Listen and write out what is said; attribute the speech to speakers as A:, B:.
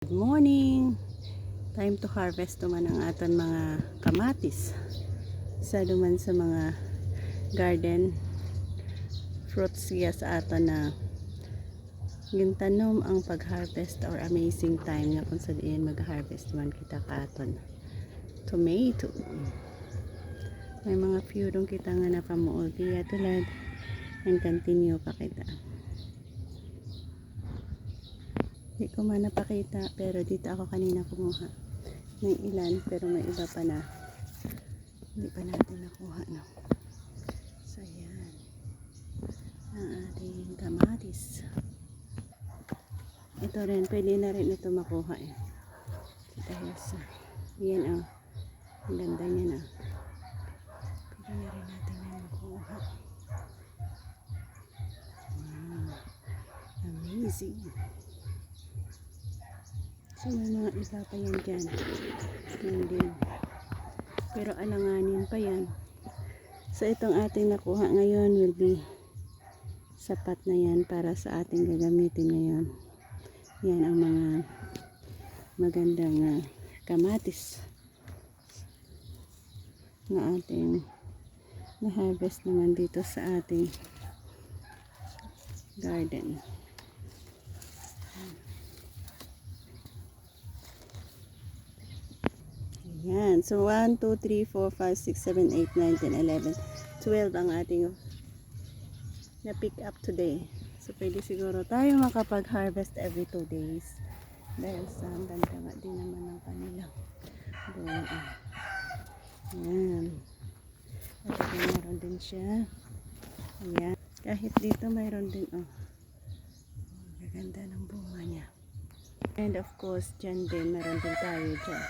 A: Good morning! Time to harvest naman ang aton mga kamatis. Isa naman sa mga garden fruits siya sa aton na gintanom ang pag-harvest or amazing time nga kung saan mag-harvest man kita katon. Tomato. May mga few dong kita nga napamuol kaya tulad and continue pa kita. Hindi ko man napakita pero dito ako kanina kumuha ng ilan pero may iba pa na hindi pa natin nakuha, no? So yan ang ating kamatis. Ito rin, pwede na rin ito makuha dahil sa yan ang ganda niya na pwede na rin natin na makuha. Amazing. So may mga iba pa yan dyan. Yan din. Pero alanganin pa yan. So itong ating nakuha ngayon will be sapat na yan para sa ating gagamitin ngayon. Yan ang mga magandang kamatis na ating na-harvest naman dito sa ating garden. Yan. So, 1, 2, 3, 4, 5, 6, 7, 8, 9, 10, 11, 12 ang ating na-pick up today. So, pwede siguro tayo makapag-harvest every 2 days. Dahil sa ganda nga din naman ng kanilang buwan. Yan. At mayroon din siya. Ayan. Kahit dito mayroon din, gaganda ng bunga niya. And of course, dyan din, meron din tayo dyan.